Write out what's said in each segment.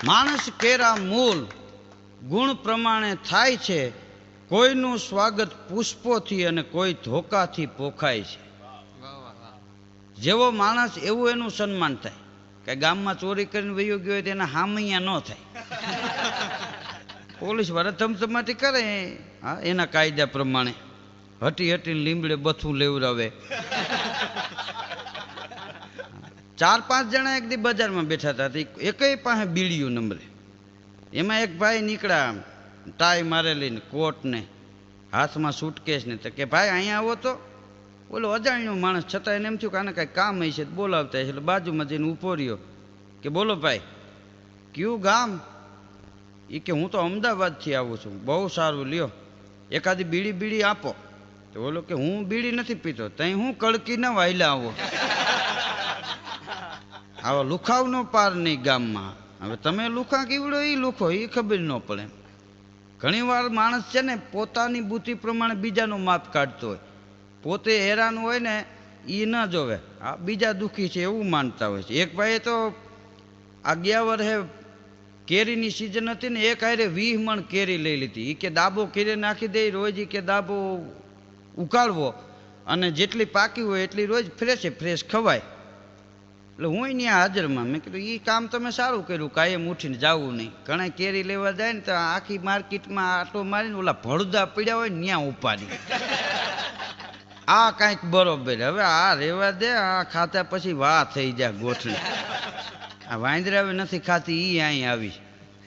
માણસ કેરા મૂલ ગુણ પ્રમાણે થાય છે, કોઈનું સ્વાગત પુષ્પોથી અને કોઈ ધોકાથી પોખાય છે. જેવો માણસ એવું એનું સન્માન થાય. કે ગામમાં ચોરી કરીને વયો ગયો હોય તો એના હામૈયા ન થાય. પોલીસ વાળા ધમધમાટી કરે હા એના કાયદા પ્રમાણે, હટી હટીને લીમડે બથું લેવડાવે. 4-5 જણા એક દી બજારમાં બેઠા હતા, એકય પાસે બીડીયું નંબરે. એમાં એક ભાઈ નીકળ્યા ટાઈ મારેલી ને કોટ ને હાથમાં સૂટકેસ ને. તો કે ભાઈ અહીંયા આવો તો. બોલો અજાણ્યો માણસ, છતાં એને એમ થયું કે આને કાંઈ કામ હશે બોલાવતા હશે, એટલે બાજુમાં જઈને ઊભો રહ્યો કે બોલો ભાઈ કયું ગામ? એ કે હું તો અમદાવાદથી આવું છું. બહુ સારું લ્યો, એકાદી બીડી આપો. તો બોલો કે હું બીડી નથી પીતો. તઈ હું કડકી ના વાયલા આવો. આવા લુખાવનો પાર નહીં ગામમાં. હવે તમે લુખા કેવડો એ લુખો એ ખબર ન પડે. ઘણી વાર માણસ છે ને પોતાની બુદ્ધિ પ્રમાણે બીજાનું માપ કાઢતો હોય, પોતે હેરાન હોય ને એ ન જોવે, આ બીજા દુઃખી છે એવું માનતા હોય છે. એક ભાઈએ તો આ ગયા વર્ષે કેરીની સિઝન હતી ને, એક હારે 20 મણ કેરી લઈ લીધી. એ કે દાબો કેરી નાખી દે રોજ, એ કે દાબો ઉકાળવો અને જેટલી પાકી હોય એટલી રોજ ફ્રેશ ખવાય. એટલે હું ત્યાં હાજરમાં મેં કીધું એ કામ તમે સારું કર્યું, કાયમ ઉઠીને જવું નહીં. ઘણા કેરી લેવા જાય ને તો આખી માર્કેટમાં આટો મારીને ઓલા ભળદા પડ્યા હોય ને ત્યાં ઉપાડી. આ કાંઈક બરોબર, હવે આ રેવા દે, આ ખાતા પછી વાહ થઈ જાય ગોઠણી. આ વાંદરા હવે નથી ખાતી એ અહીં આવી,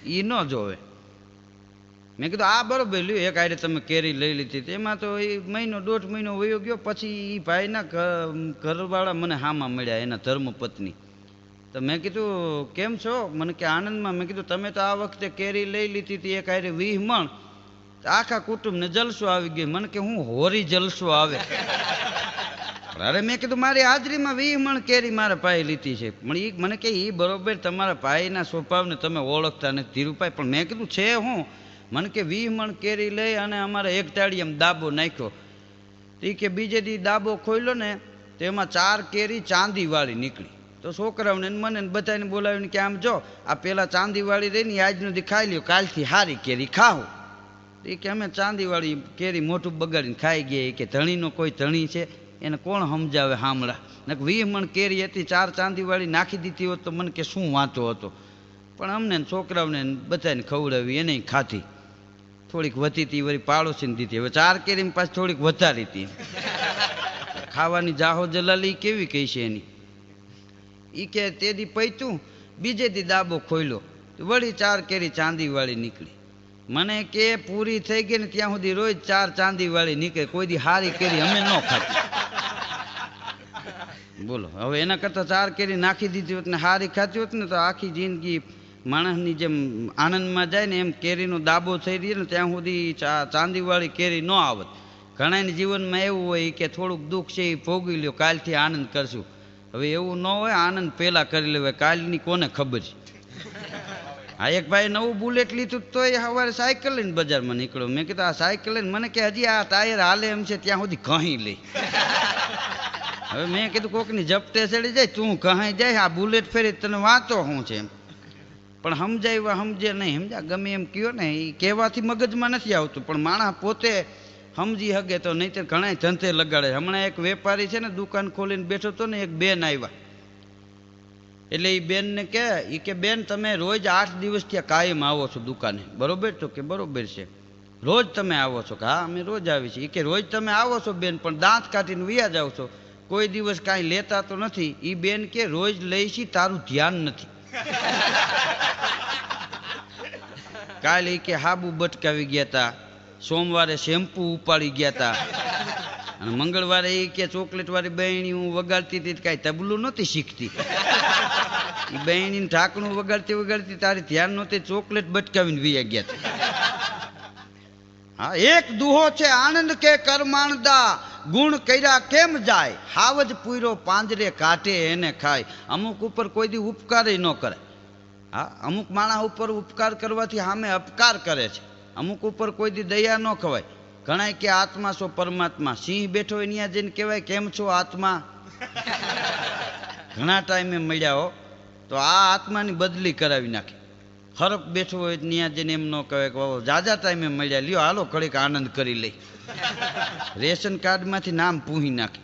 એ ન જોવે. મેં કીધું આ બરોબર લ્યો, એક આડે તમે કેરી લઈ લીધી. એમાં તો એ 1.5 મહિનો વયો ગયો. પછી એ ભાઈના ઘરવાળા મને હામાં મળ્યા, એના ધર્મપત્ની. તો મેં કીધું કેમ છો? મને કે આનંદમાં. મેં કીધું તમે તો આ વખતે કેરી લઈ લીધી હતી એક આડે 20 મણ, આખા કુટુંબને જલસો આવી ગયો. મને કે હું હોરી જલસો આવે. અરે મેં કીધું મારી હાજરીમાં 20 મણ કેરી મારા ભાઈ લીધી છે. મને કે એ બરોબર, તમારા ભાઈના સ્વભાવને તમે ઓળખતા નથી ધીરુભાઈ. પણ મેં કીધું છે હું? મને કે 20 મણ કેરી લઈ અને અમારે એક તાળીમાં દાબો નાખ્યો. એ કે બીજે દી દાબો ખોલ્યો ને તો એમાં 4 કેરી ચાંદીવાળી નીકળી. તો છોકરાઓને મને બધાને બોલાવીને કે આમ જો આ પેલા ચાંદીવાળી રહી ને આજનો દી ખાઈ લ્યો, કાલથી હારી કેરી ખાવું. એ કે અમે ચાંદીવાળી કેરી મોઢું બગાડીને ખાઈ ગયા. એ કે ધણીનો કોઈ ધણી છે એને કોણ સમજાવે હામળા? ને 20 મણ કેરી હતી, 4 ચાંદીવાળી નાખી દીધી હોત તો મને કે શું વાંધો હતો. પણ અમને છોકરાઓને બધાને ખવડાવી, એને ખાધી. થોડીક વધી હતી વળી પાડોશીને દીધી. હવે 4 કેરી પાછી થોડીક વધારી હતી. ખાવાની જાહો જલાલી કેવી કહી છે એની. એ કે તે દી પૈતું, બીજે દી દાબો ખોલ્યો વળી 4 કેરી ચાંદીવાળી નીકળી. મને કે પૂરી થઈ ગઈ ને ત્યાં સુધી રોજ 4 ચાંદીવાળી નીકળે, કોઈ દી હારી કેરી અમે ન ખાતી. બોલો હવે એના કરતાં 4 કેરી નાખી દીધી હોત ને હારી ખાતી હોત ને તો આખી જિંદગી માણસની જેમ આનંદમાં જાય ને એમ કેરીનો દાબો થઈ રહ્યો ને ત્યાં સુધી ચાંદીવાળી કેરી ન આવત. ઘણાની જીવનમાં એવું હોય કે થોડુંક દુઃખ છે એ ભોગવી લ્યો, કાલથી આનંદ કરશું. હવે એવું ન હોય, આનંદ પહેલાં કરી લેવાય, કાલની કોને ખબર છે. આ એક ભાઈ નવું બુલેટ લીધું તો એ સવારે સાયકલ લઈને બજારમાં નીકળ્યો. મેં કીધું આ સાયકલ લઈને? મને કે હજી આ ટાયર હાલે એમ છે ત્યાં સુધી કહી લઈ. હવે મેં કીધું કોકની જપ્તે ચડી જાય તું કહી જાય, આ બુલેટ ફેરી તને વાંચો શું છે એમ. પણ સમજાવ્યા સમજે નહીં, સમજ્યા ગમે એમ કયો ને એ કહેવાથી મગજમાં નથી આવતું. પણ માણસ પોતે સમજી શકે તો નહીં તો ઘણા ધંધે લગાડે. હમણાં એક વેપારી છે ને દુકાન ખોલીને બેઠો હતો ને, એક બેન આવ્યા. એટલે એ બેનને કે બેન તમે રોજ 8 દિવસ ત્યાં કાયમ આવો છો દુકાને, બરોબર? તો કે બરોબર છે. રોજ તમે આવો છો? કે હા અમે રોજ આવી છીએ. કે રોજ તમે આવો છો બેન, પણ દાંત કાઢીને વયા જાવ છો, કોઈ દિવસ કાંઈ લેતા તો નથી. એ બેન કે રોજ લઈશી, તારું ધ્યાન નથી. કાલે કે હાબુ બટકાવી ગયા હતા, સોમવારે શેમ્પુ ઉપાડી ગયા હતા, અને મંગળવારે એ કે ચોકલેટ વાળી બહેણી હું વગાડતી હતી, કાંઈ તબલું નહોતી શીખતી. એ બહેણીને ઢાંકણું વગાડતી તારી ધ્યાન નહોતી, ચોકલેટ બટકાવીને વયા ગયા હતા. હા, એક દુહો છે આનંદ કે કરમાણદા, ગુણ કર્યા કેમ જાય, હાવજ પૂરો પાંજરે કાઢે એને ખાય. અમુક ઉપર કોઈ દી ઉપકાર ન કરે. હા, અમુક માણસ ઉપર ઉપકાર કરવાથી સામે અપકાર કરે છે. અમુક ઉપર કોઈ દી દયા ન ખવાય. ઘણા કે આત્મા છો પરમાત્મા, સિંહ બેઠો હોય ત્યાં જઈને કહેવાય કેમ છો આત્મા. ઘણા ટાઈમે મળ્યા હો તો આ આત્માની બદલી કરાવી નાખી. હરફ બેઠો હોય ત્યાં જઈને એમ ન કહેવાય કે બાબા જાજા ટાઈમે મળ્યા, લ્યો હાલો ઘડીક આનંદ કરી લઈ. રેશન કાર્ડમાંથી નામ પૂહી નાખે.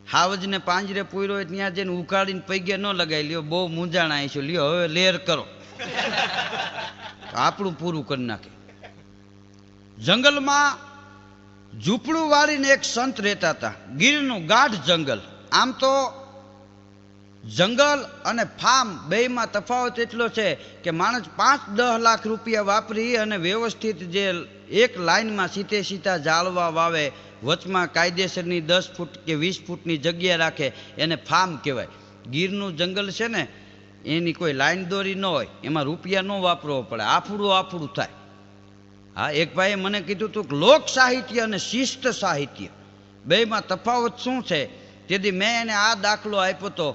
હાવજને પાંજરે પૂર્યો હોય ત્યાં જઈને ઉકાળીને પૈગે ન લગાવી, લ્યો બહુ મૂંઝાણા આવીશું, લ્યો હવે લેર કરો, આપણું પૂરું કરી નાખે. જંગલમાં ઝૂંપડું વાળીને એક સંત રહેતા હતા, ગીરનું ગાઢ જંગલ. આમ તો જંગલ અને ફાર્મ બેયમાં તફાવત એટલો છે કે માણસ 5-10 લાખ રૂપિયા વાપરી અને વ્યવસ્થિત જે એક લાઈનમાં સીધા ઝાડવા વાવે, વચમાં કાયદેસરની 10 ફૂટ કે 20 ફૂટની જગ્યા રાખે, એને ફાર્મ કહેવાય. ગીરનું જંગલ છે ને એની કોઈ લાઈન દોરી ન હોય, એમાં રૂપિયા ન વાપરવો પડે, આફડું થાય. હા, એક ભાઈએ મને કીધું હતું કે લોક સાહિત્ય અને શિસ્ત સાહિત્ય બેયમાં તફાવત શું છે. તેથી મેં એને આ દાખલો આપ્યો હતો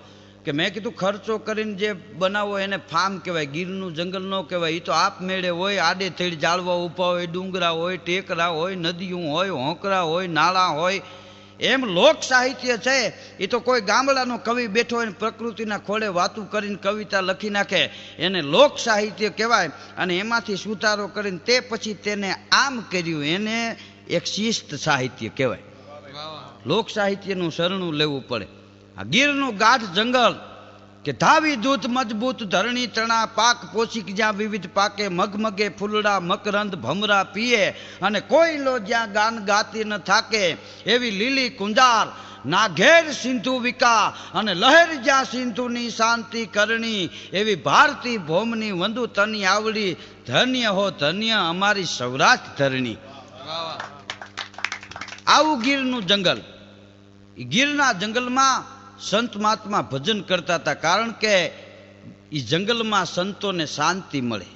કે મેં કીધું ખર્ચો કરીને જે બનાવો એને ફાર્મ કહેવાય, ગીરનું જંગલ ન કહેવાય. એ તો આપમેળે હોય, આડે થેડ ઝાડવા ઊભા હોય, ડુંગરા હોય, ટેકરા હોય, નદીઓ હોય, હોંકરા હોય, નાળા હોય. એમ લોક સાહિત્ય છે એ તો કોઈ ગામડાનો કવિ બેઠો હોય પ્રકૃતિના ખોળે વાતું કરીને કવિતા લખી નાખે, એને લોક સાહિત્ય કહેવાય. અને એમાંથી સુધારો કરીને તે પછી તેને આમ કર્યું, એને એક શિસ્ત સાહિત્ય કહેવાય. લોક સાહિત્યનું શરણું લેવું પડે. આ ગીરનું ગાઢ જંગલ કે ધાવી દૂધ મજબૂત ધરણી તણા, પાક પોષિક જ્યાં વિવિધ પાકે, મગમગે ફૂલડા મકરંદ ભમરા પીએ, અને કોઈલો જ્યાં ગાન ગાતી ન થાકે, એવી લીલી કુંજાર ના ઘેર સિંધુ વિકા, અને લહેર જ્યાં સિંધુની શાંતિ કરણી, એવી ભારતી ભૌમની વંદુ તની આવડી, ધન્ય હો ધન્ય અમારી સૌરાષ્ટ્ર ધરણી. આવું ગીરનું જંગલ. ગીરના જંગલમાં સંત મહાત્મા ભજન કરતા હતા, કારણ કે એ જંગલમાં સંતોને શાંતિ મળે.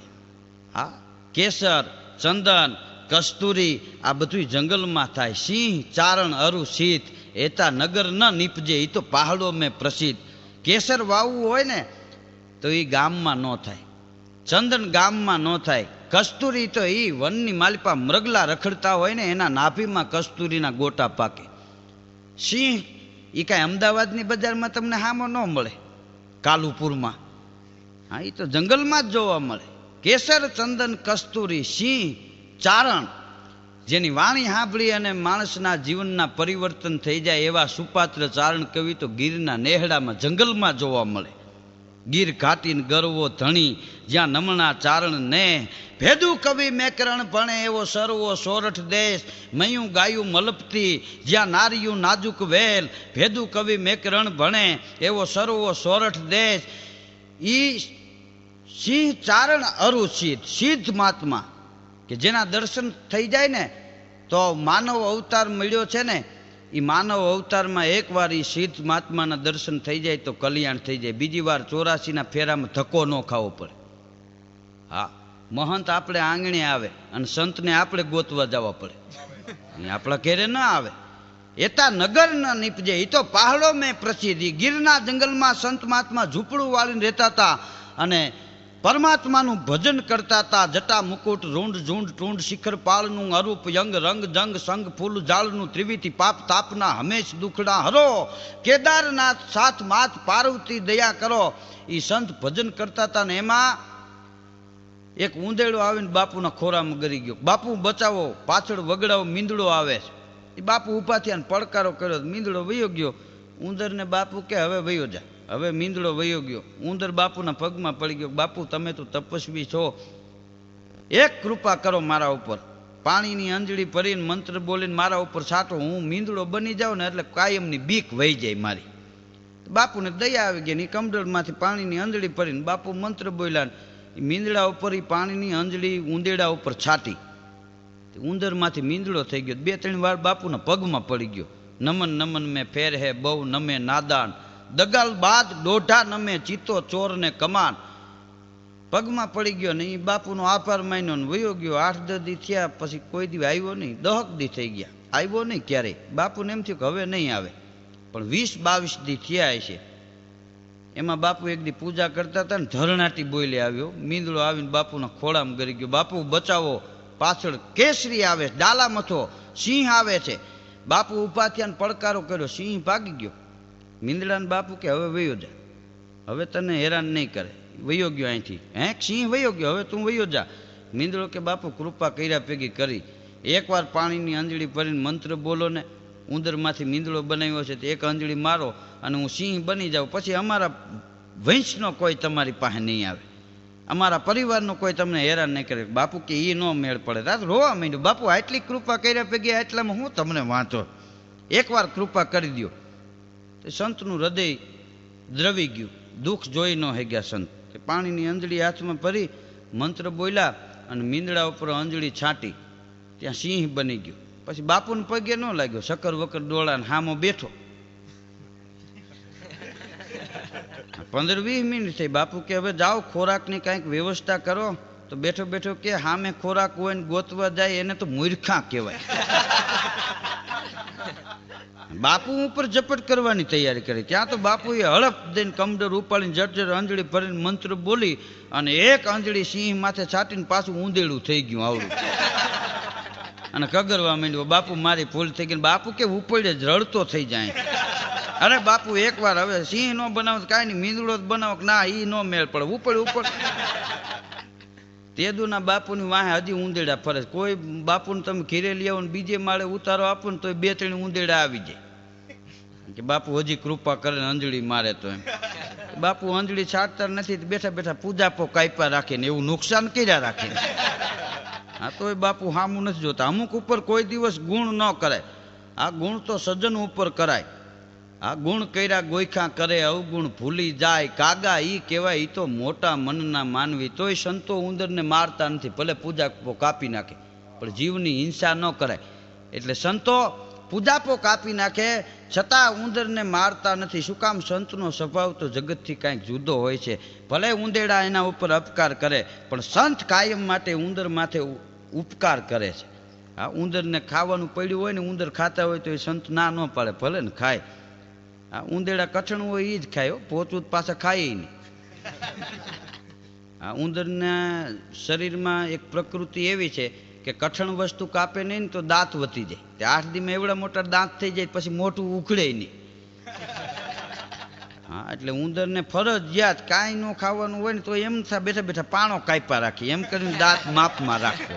હા, કેસર, ચંદન, કસ્તુરી આ બધું જંગલમાં થાય. સિંહ ચારણ અરુ શીત એતા નગર ન નીપજે, એ તો પહાડો મેં પ્રસિદ્ધ. કેસર વાવવું હોય ને તો એ ગામમાં ન થાય, ચંદન ગામમાં ન થાય, કસ્તુરી તો એ વનની માલિપા મૃગલા રખડતા હોય ને એના નાભીમાં કસ્તુરીના ગોટા પાકે. સિંહ એ કાંઈ અમદાવાદની બજારમાં તમને હામો ન મળે, કાલુપુરમાં. હા, એ તો જંગલમાં જ જોવા મળે. કેસર, ચંદન, કસ્તુરી, સિંહ, ચારણ, જેની વાણી સાંભળી અને માણસના જીવનના પરિવર્તન થઈ જાય એવા સુપાત્ર ચારણ કવિ તો ગીરના નેહડામાં જંગલમાં જોવા મળે. ગીર ઘાટીને ગરવો ધણી જ્યાં નમણા ચારણ ને, ભેદું કવિ મેકરણ ભણે એવો સર્વો સોરઠ દેશ, મયું ગાયું મલપતી જ્યાં નારિયું નાજુક વેલ, ભેદું કવિ મેકરણ ભણે એવો સર્વો સોરઠ દેશ. ઈ સિંહ ચારણ અરુ સિદ્ધ, સિદ્ધ મહાત્મા કે જેના દર્શન થઈ જાય ને તો માનવ અવતાર મળ્યો છે ને, એ માનવ અવતારમાં એકવાર એ સિદ્ધ મહાત્માના દર્શન થઈ જાય તો કલ્યાણ થઈ જાય. બીજી વાર 84ના ફેરામાં ધક્કો ન ખાવો પડે. હા, મહંત આપણે આંગણે આવે અને સંતને આપણે ગોતવા જવા પડે, આપણા ઘેરે ન આવે. એતા નગર ન નીપજે, એ તો પહાડો મેં પ્રસિદ્ધ. ગીરના જંગલમાં સંત મહાત્મા ઝૂંપડું વાળીને રહેતા હતા અને પરમાત્માનું ભજન કરતા હતા. જટા મુકુટ રૂંડ ઝૂંડ ટૂંડ શિખર પાળનું અરૂપ યંગ રંગ જંગ સંગ ફૂલ જાળનું ત્રિવિધિ પાપ તાપના હંમેશ દુખડા હરો, કેદારનાથ સાથ માત પાર્વતી દયા કરો. એ સંત ભજન કરતા હતા ને એમાં એક ઊંધેડો આવીને બાપુના ખોરામાં ગરી ગયો. બાપુ બચાવો, પાછળ વગડાવો, મીંદડો આવે છે. એ બાપુ ઊભા થયા ને પડકારો કર્યો, મીંદડો વયો ગયો. ઉંદરને બાપુ કે હવે વયો જા. હવે મીંદડો વયો ગયો. ઉંદર બાપુના પગમાં પડી ગયો. બાપુ તમે તો તપસ્વી છો, એક કૃપા કરો મારા ઉપર, પાણીની અંજળી ભરીને મંત્ર બોલીને મારા ઉપર છાંટો, હું મીંદડો બની જાઉં ને એટલે કાયમની બીક વહી જાય મારી. બાપુને દયા આવી ગઈ ને એ કમડળમાંથી પાણીની અંજળી ભરીને બાપુ મંત્ર બોલ્યા. મીંદડા ઉપર એ પાણીની અંજળી ઉંદેડા ઉપર છાંટી, ઉંદરમાંથી મીંદડો થઈ ગયો. 2-3 વાર બાપુના પગમાં પડી ગયો. નમન નમન મેં ફેર હે બહુ નમે નાદાન, દગાલ બાદ દોઢા નમે ચીતો ચોર ને કમાન. પગમાં પડી ગયો ને એ બાપુનો આભાર માન્યો ને વયો ગયો. 8-10 દી થયા પછી કોઈ દી આવ્યો નહીં. 10 દી થઈ ગયા, આવ્યો નહીં ક્યારેય. બાપુને એમ થયું કે હવે નહીં આવે, પણ 20-22 દી થયા હશે. એમાં બાપુ એક દી પૂજા કરતા હતા ને ધરણાટી બોલી આવ્યો. મીંદડો આવીને બાપુના ખોળામાં ગરી ગયો. બાપુ બચાવો, પાછળ કેસરી આવે, ડાલા મથો, સિંહ આવે છે. બાપુ ઊભા થયા ને પડકારો કર્યો, સિંહ ભાગી ગયો. મીંદડાને બાપુ કે હવે વયો જા, હવે તને હેરાન નહીં કરે. વયો ગયો અહીંથી. હે સિંહ વયો ગયો, હવે તું વયો જા. મીંદડો કે બાપુ કૃપા કર્યા ભેગી કરી, એકવાર પાણીની અંજળી ભરીને મંત્ર બોલો ને, ઉંદરમાંથી મીંદડો બનાવ્યો છે તો એક અંજળી મારો અને હું સિંહ બની જાઉં, પછી અમારા વંશનો કોઈ તમારી પાસે નહીં આવે, અમારા પરિવારનો કોઈ તમને હેરાન નહીં કરે. બાપુ કે એ ન મેળ પડે. રાત રોવા માંડ્યું. બાપુ આટલી કૃપા કર્યા ભેગી આટલામાં હું તમને વાંચો, એકવાર કૃપા કરી દો. તો સંતનું હૃદય દ્રવી ગયું, દુઃખ જોઈ ન ગયા સંત. પાણીની અંજળી હાથમાં ભરી મંત્ર બોલ્યા અને મીંદડા ઉપર અંજળી છાંટી, ત્યાં સિંહ બની ગયો. પછી બાપુને પગે ન લાગ્યો, શક્કર વકર ડોળાને હામો બેઠો. 15-20 મિનિટ થઈ. બાપુ કે હવે જાઓ ખોરાકની કાંઈક વ્યવસ્થા કરો. તો બેઠો બેઠો કે હામે ખોરાક હોય ને ગોતવા જાય એને તો મૂર્ખા કહેવાય. બાપુ ઉપર ઝપટ કરવાની તૈયારી કરી. ત્યાં તો બાપુએ હડપ દઈને કમડર ઉપાડીને જટ અંજળી ભરીને મંત્ર બોલી અને એક અંજળી સિંહ માથે છાટીને પાછું ઊંધેડું થઈ ગયું આવડું અને કગરવા માંડ્યો. બાપુ મારી ભૂલ થઈ ગઈ. બાપુ કે ઉપડે જ રડતો થઈ જાય. અરે બાપુ એકવાર હવે સિંહ નો બનાવો કાંઈ નહીં, મીંદડો જ બનાવો કે ના, એ નો મેળ પડે. ઉપર તેદુના બાપુની વાહે હજી ઊંધેડા ફરે. કોઈ બાપુને તમે ઘીરે લઈ આવો ને બીજે માળે ઉતારો આપો ને તો 2-3 ઊંધેડા આવી જાય કે બાપુ હજી કૃપા કરે અંજળી મારે. તો એમ બાપુ અંજળી છાડતા નથી, બેઠા બેઠા પૂજાપો કાપ્યા રાખીને એવું નુકસાન કર્યા રાખીને. હા તોય બાપુ હામું નથી જોતા. અમુક ઉપર કોઈ દિવસ ગુણ ન કરાય. આ ગુણ તો સજ્જન ઉપર કરાય. આ ગુણ કર્યા ગોઈખા કરે, અવગુણ ભૂલી જાય કાગા ઈ કહેવાય. ઈ તો મોટા મનના માનવી. તોય સંતો ઉંદરને મારતા નથી, ભલે પૂજાપો કાપી નાખે પણ જીવની હિંસા ન કરાય. એટલે સંતો પૂજાપો કાપી નાખે છતાં ઉંદરને મારતા નથી. શું કામ? સંતનો સ્વભાવ તો જગતથી કાંઈક જુદો હોય છે. ભલે ઉંદેડા એના ઉપર અપકાર કરે પણ સંત કાયમ માટે ઉંદર માથે ઉપકાર કરે છે. આ ઉંદરને ખાવાનું પડ્યું હોય ને ઉંદર ખાતા હોય તો એ સંત ના ન પાડે, ભલે ને ખાય. આ ઉંદેડા કઠણ હોય એ જ ખાય, પોચું પાછા ખાય નહીં. આ ઉંદરના શરીરમાં એક પ્રકૃતિ એવી છે કે કઠણ વસ્તુ કાપે નહીં ને તો દાંત વધી જાય. તે 8 દીમાં એવડા મોટા દાંત થઈ જાય પછી મોટું ઉખડે નહીં. હા એટલે ઉંદરને ફરજિયાત કાંઈ ન ખાવાનું હોય ને તો એમ બેઠા બેઠા પાણો કાપ્યા રાખી, એમ કરીને દાંત માપમાં રાખવો.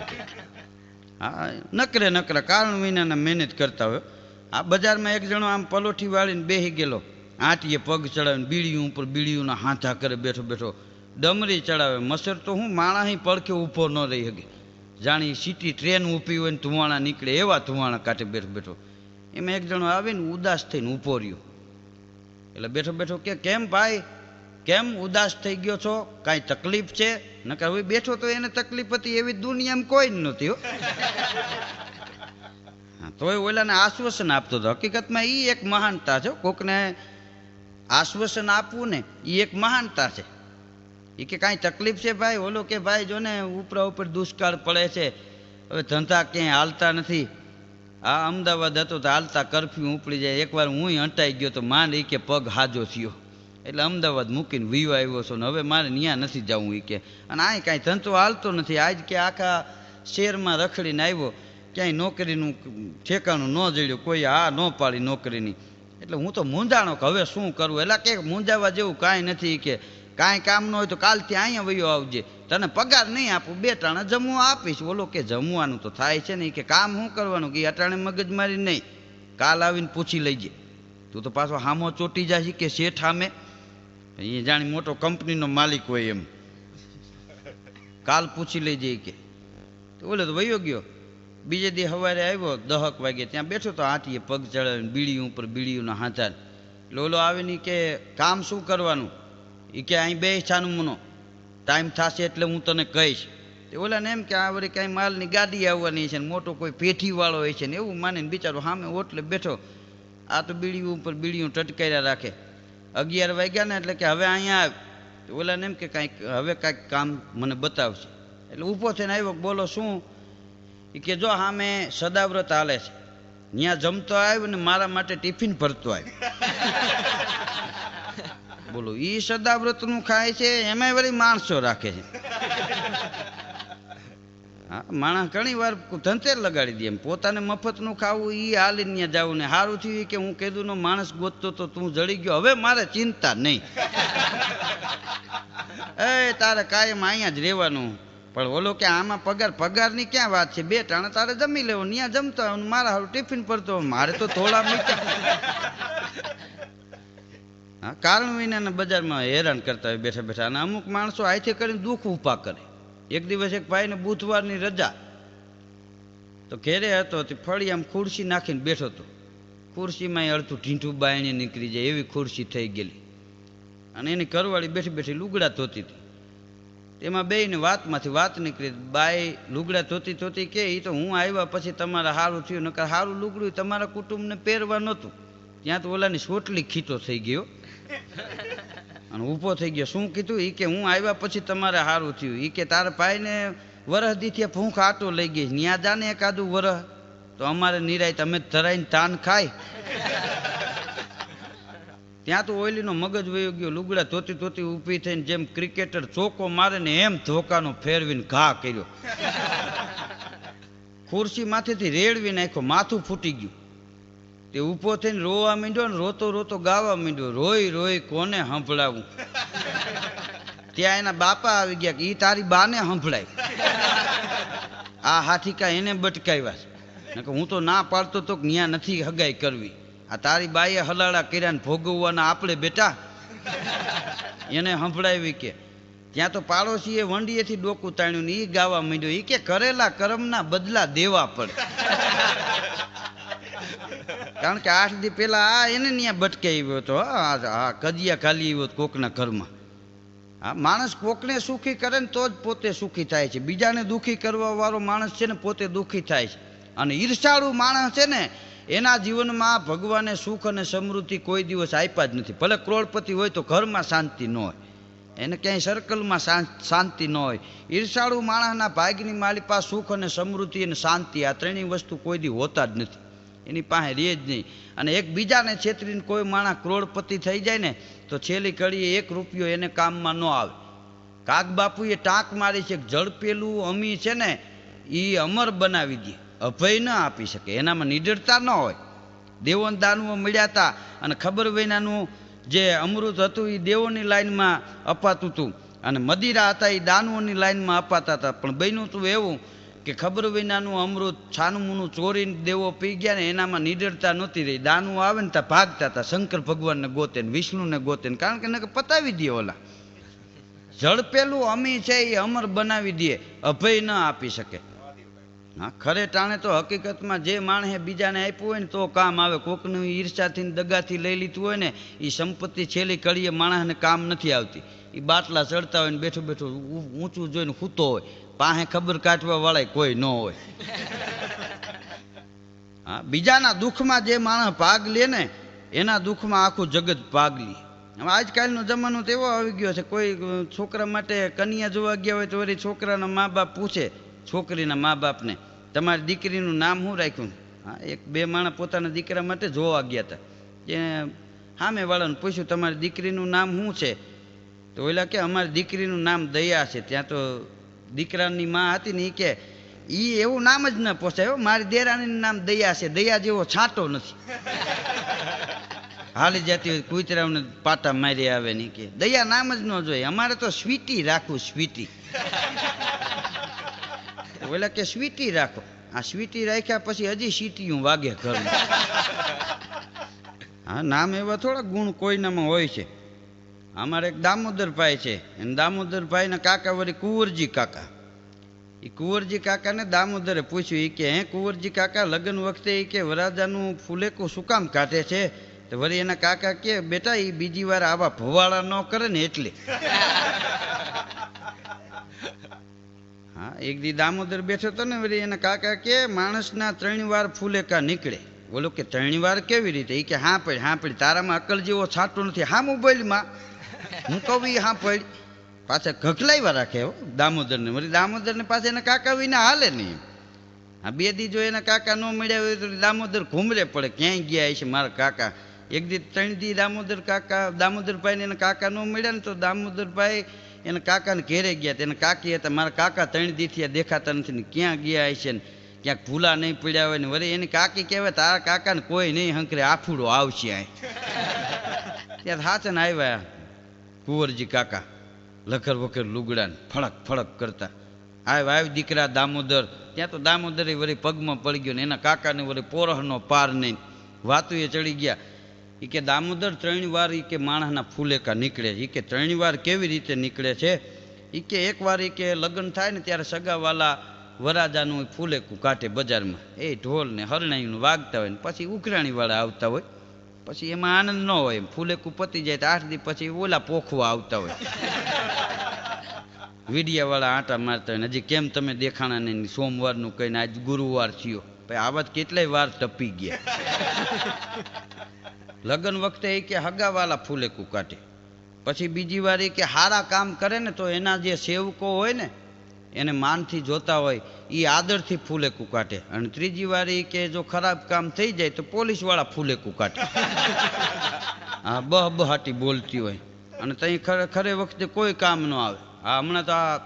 હા નકરા કારણ વિનાના મહેનત કરતા હોય. આ બજારમાં એક જણો આમ પલોઠી વાળીને બેસી ગયેલો, આંટીએ પગ ચડાવીને બીડીયું ઉપર બીડીયુંના હાથા કરે બેઠો બેઠો, ડમરી ચડાવે. મસર તો હું માણસ પડખે ઊભો ન રહી શકે, જાણી સીટી ટ્રેન ઊભી હોય ને ધુવાણા નીકળે એવા ધુવાણા કાઢે બેઠો બેઠો. એમાં એક જણો આવીને ઉદાસ થઈને ઊભો રહ્યો. એટલે બેઠો બેઠો કે કેમ ભાઈ, કેમ ઉદાસ થઈ ગયો છો, કાંઈ તકલીફ છે? નકર હવે બેઠો તો એને તકલીફ હતી એવી દુનિયામાં કોઈ જ નહોતી હો. તોય ઓલાને આશ્વાસન આપતો હતો. હકીકતમાં એ એક મહાનતા છે. કોકને આશ્વાસન આપવું ને એ એક મહાનતા છે. એ કે કાંઈ તકલીફ છે ભાઈ? ઓલો કે ભાઈ જો ને ઉપરા ઉપર દુષ્કાળ પડે છે, હવે ધંધા ક્યાંય હાલતા નથી. આ અમદાવાદ હતો તો હાલતા કરફ્યુ ઉપડી જાય. એકવાર હું હંટાઈ ગયો તો માંડ એ કે પગ હાજો થયો, એટલે અમદાવાદ મૂકીને વીવા આવ્યો છો ને હવે મારે ત્યાં નથી જવું. એ કે અને આ કાંઈ ધંધો હાલતો નથી. આજ કે આખા શહેરમાં રખડીને આવ્યો, ક્યાંય નોકરીનું ઠેકાણું ન જડ્યું, કોઈ આ ન પાડી નોકરીની. એટલે હું તો મૂંઝાણો કે હવે શું કરવું. એટલે કે મૂંઝાવા જેવું કાંઈ નથી, કે કાંઈ કામ ન હોય તો કાલથી અહીંયા વયો આવજે, તને પગાર નહીં આપું, 2 ટાણા જમવા આપીશ. ઓલો કે જમવાનું તો થાય છે ને, કે કામ શું કરવાનું, કે અટાણે મગજમારી નહીં, કાલ આવીને પૂછી લઈજે. તું તો પાછો હામો ચોટી જાય કે શેઠ સામે, એ જાણી મોટો કંપનીનો માલિક હોય એમ, કાલ પૂછી લઈજે કે. તો ઓલો તો વયો ગયો. બીજે દી સવારે આવ્યો 10 વાગે, ત્યાં બેઠો તો આંટીએ પગ ચડાવીને બીડીયું ઉપર બીડીયુંના હાથા. એટલે ઓલો આવીને કે કામ શું કરવાનું? એ કે અહીં બે છાનું મનો, ટાઈમ થશે એટલે હું તને કહીશ. તે ઓલાને એમ કે આ વળી કાંઈ માલની ગાડી આવવાની છે ને મોટો કોઈ પેઠીવાળો હોય છે ને એવું માનીને બિચારો સામે ઓટલે બેઠો. આ તો બીડીયું ઉપર બીડીયું ટટકાર્યા રાખે. 11 વાગ્યા ને એટલે કે હવે અહીંયા આવ. ઓલાને એમ કે કાંઈક હવે કાંઈક કામ મને બતાવશે. એટલે ઊભો થઈને આવ્યો, બોલો શું? એ કે જો હા મેં સદાવ્રત હાલે છે, ત્યાં જમતો આવ્યો ને મારા માટે ટિફિન ભરતો આવ્યો. બોલો એ સદાવ્રતનું ખાય છે, એમાંય વળી માણસો રાખે છે. હા માણસ ઘણી વાર ધંધેર લગાડી દે, એમ પોતાને મફતનું ખાવું એ હાલીને ત્યાં જવું ને સારું થયું કે હું કીધુંનો માણસ ગોતતો તો તું જડી ગયો, હવે મારે ચિંતા નહીં. એ તારે કાયમ અહીંયા જ રહેવાનું. પણ ઓલો કે આમાં પગારની ક્યાં વાત છે, 2 ટાણા તારે જમી લેવો, ત્યાં જમતા હોય, મારા હારું ટિફિન પડતો, મારે તો થોડા મીઠા. હા, કારણ વિનાના બજારમાં હેરાન કરતા હોય બેઠા બેઠા. અને અમુક માણસો આથી કરીને દુઃખ ઊભા કરે. એક દિવસ એક ભાઈને બુધવારની રજા, તો ઘેરે હતો, ફળી આમ ખુરશી નાખીને બેઠો હતો. ખુરશીમાં અડધું ઢીંઠું બાયણે નીકળી જાય એવી ખુરશી થઈ ગયેલી. અને એની ઘરવાળી બેઠી બેઠી લુગડા ધોતી હતી. તેમાં બેયને વાતમાંથી વાત નીકળી. બાઈ લુગડા ધોતી ધોતી કે એ તો હું આવ્યા પછી તમારે સારું થયું, નકર સારું લુગડું તમારા કુટુંબને પહેરવા નહોતું. ત્યાં તો ઓલાની સોટલી ખીતો થઈ ગયો અને ઊભો થઈ ગયો. શું કીધું? એ કે હું આવ્યા પછી તમારે સારું થયું. એ કે તારા ભાઈને વરહ દીથી ભૂખ આટો લઈ ગઈ, ન્યા જાને એકાદું વરહ, તો અમારે નિરાય તમે ધરાઈને તાન ખાય. ત્યાં તો ઓઈલીનો મગજ વયો ગયો. લુગડા ધોતી ધોતી ઊભી થઈને જેમ ક્રિકેટર ચોકો મારે ને એમ ધોકાનો ફેરવીને ઘા કર્યો. ખુરશી માથેથી રેડવી નાખ્યો, માથું ફૂટી ગયું. તે ઊભો થઈને રોવા માંડ્યો ને રોતો રોતો ગાવા માંડ્યો, રોઈ રોઈ કોને સંભળાવું. ત્યાં એના બાપા આવી ગયા કે ઈ તારી બાને સંભળાય. આ હાથીકા એને બટકાવ્યા. હું તો ના પાડતો તો ન્યા નથી હગાઈ કરવી. આ તારી બાઈએ હલાડા કર્યા ને ભોગવવાના આપણે બેટા, એને સંભળાવી કે. ત્યાં તો પાડોશીએ વંડીએથી ડોકું તાણ્યું ને એ ગાવા માંડ્યો. એ કે કરેલા કર્મના બદલા દેવા પડે. કારણ કે 8 દી પહેલા આ એને ત્યાં બટકાઈ આવ્યો હતો. હા, કજિયા ખાલી આવ્યો કોકના ઘરમાં. હા, માણસ કોકને સુખી કરે ને તો જ પોતે સુખી થાય છે. બીજાને દુઃખી કરવા વાળો માણસ છે ને પોતે દુઃખી થાય છે. અને ઈર્ષાળુ માણસ છે ને એના જીવનમાં ભગવાને સુખ અને સમૃદ્ધિ કોઈ દિવસ આપ્યા જ નથી. ભલે કરોડપતિ હોય તો ઘરમાં શાંતિ ન હોય, એને ક્યાંય સર્કલમાં શાંતિ ન હોય. ઈર્ષાળુ માણસના ભાગની માલિપા સુખ અને સમૃદ્ધિ અને શાંતિ આ ત્રણેય વસ્તુ કોઈ દી હોતા જ નથી. એની પાસે રહે જ નહીં. અને એકબીજાને છેતરીને કોઈ માણસ કરોડપતિ થઈ જાય ને તો છેલ્લી ઘડીએ 1 રૂપિયો એને કામમાં ન આવે. કાગ બાપુએ ટાંક મારી છે, ઝડપેલું અમી છે ને એ અમર બનાવી દે, અભય ન આપી શકે. એનામાં નિડરતા ન હોય. દેવોને દાનવો મળ્યા હતા અને ખબર વિનાનું જે અમૃત હતું એ દેવોની લાઈનમાં અપાતું હતું અને મદિરા હતા એ દાનવોની લાઈનમાં અપાતા હતા. પણ બન્યું હતું એવું કે ખબર વિનાનું અમૃત છાનમુનું ચોરીને દેવો પી ગયા ને એનામાં નિડરતા નહોતી રહી. દાનવો આવે ને ત્યાં ભાગતા હતા શંકર ભગવાનને ગોતે ને વિષ્ણુને ગોતે ને, કારણ કે એને પતાવી દે. ઓલા ઝડપેલું અમી છે એ અમર બનાવી દે, અભય ન આપી શકે. હા, ખરે ટાણે તો હકીકતમાં જે માણસે બીજાને આપ્યું હોય ને તો કામ આવે. કોકનું ઈર્ષાથી દગાથી લઈ લીધું હોય ને એ સંપત્તિ છેલ્લી કડીએ માણસને કામ નથી આવતી. એ બાટલા ચડતા હોય ને બેઠું બેઠું ઊંચું જોઈને સૂતો હોય, પાસે ખબર કાઢવા વાળા કોઈ ન હોય. હા, બીજાના દુઃખમાં જે માણસ ભાગ લે ને એના દુઃખમાં આખું જગત ભાગ લે. હવે આજકાલનો જમાનો તો એવો આવી ગયો છે, કોઈ છોકરા માટે કન્યા જોવા ગયા હોય તો વળી છોકરાના મા બાપ પૂછે છોકરીના મા બાપને તમારી દીકરીનું નામ શું રાખ્યું. હા, 1-2 માણસ પોતાના દીકરા માટે જોવા ગયા હતા. જે સામે વાળાને પૂછ્યું તમારી દીકરીનું નામ શું છે, તો ઓલા કે અમારી દીકરીનું નામ દયા છે. ત્યાં તો દીકરાની માં હતી ને એ કે એ એવું નામ જ ન પોસાય, મારી દેરાણીનું નામ દયા છે, દયા જેવો છાંટો નથી. હાલી જતી હોય કૂતરાઓને પાટા મારી આવે ને કે દયા નામ જ ન જોઈએ, અમારે તો સ્વીટી રાખવું, સ્વીટી. ઓલા કે સ્વીટી રાખો. આ સ્વીટી રાખ્યા પછી હજી સીટીયું વાગે ઘરમાં. હા, નામ એવા થોડા ગુણ કોઈનામાં હોય છે. અમારે એક દામોદરભાઈ છે, અને દામોદરભાઈના કાકા વળી કુંવરજી કાકા. એ કુંવરજી કાકાને દામોદરે પૂછ્યું, એ કે હે કુંવરજી કાકા, લગ્ન વખતે એ કે વરાજાનું ફૂલેકું શું કામ કાઢે છે? તો વળી એના કાકા કે બેટા એ બીજી વાર આવા ભવાળા ન કરે ને એટલે. હા, એક દી દામોદર બેઠો હતો ને વળી એના કાકા કે માણસના 3 વાર ફૂલેકા નીકળે. બોલો કે 3 વાર કેવી રીતે? એ કે હા પડી તારામાં અકલ જેવો છાંટો નથી. હા, મોબાઈલમાં હું કહું એ હા પડી પાછા ઘખલાવ્યા રાખે હો દામોદરને. વળી દામોદરને પાસે એના કાકા વિના હાલે નહીં. હા, 2 દી જો એના કાકા ન મળ્યા હોય તો દામોદર ઘૂમરે પડે ક્યાંય ગયા છે મારા કાકા. એક દી 3 દી દામોદરભાઈને એના કાકા ન મળ્યા ને તો દામોદરભાઈ એના કાકાને ઘેરે ગયા. તેના કાકી હતા મારા કાકા 3 દીથી દેખાતા નથી ને ક્યાં ગયા છે ને ક્યાંક ભૂલા નહીં પડ્યા હોય ને. વળી એની કાકી કહેવાય તારા કાકાને કોઈ નહીં હંકરે આફુડો આવશે. ત્યાં હાચન આવ્યા કુંવરજી કાકા. લખર વખર લુગડાને ફળક ફળક કરતા. આવ દીકરા દામોદર. ત્યાં તો દામોદરે વળી પગમાં પડી ગયો ને એના કાકાને વળી પોરહનો પાર નહીં. વાતુએ ચડી ગયા. એ કે દામોદર 3 વાર એ કે માણસના ફૂલેકા નીકળે છે. એ કે 3 વાર કેવી રીતે નીકળે છે? એ કે એક વાર એ કે લગ્ન થાય ને ત્યારે સગાવાલા વરાજાનું ફૂલેકું કાઢે બજારમાં. એ ઢોલ ને હરણાઈનું વાગતા હોય ને પછી ઉઘરાણીવાળા આવતા હોય. પછી એમાં આનંદ ન હોય. એમ ફૂલેકું પતી જાય તો 8 દી પછી ઓલા પોખવા આવતા હોય. વીડિયાવાળા આંટા મારતા હોય. હજી કેમ તમે દેખાણા નહીં? સોમવારનું કહીને આજ ગુરુવાર થયો. ભાઈ આવા કેટલાય વાર ટપી ગયા. લગ્ન વખતે એ કે હગાવાલા ફૂલેકું કાઢે. પછી બીજી વાર એ કે સારા કામ કરે ને તો એના જે સેવકો હોય ને એને માનથી જોતા હોય એ આદરથી ફૂલેકું કાઢે. અને ત્રીજી વાર એ કે જો ખરાબ કામ થઈ જાય તો પોલીસવાળા ફૂલેકું કાઢે. હા બહાટી બોલતી હોય અને ત્યાં ખરે વખતે કોઈ કામ ન આવે. હમણાં તો આ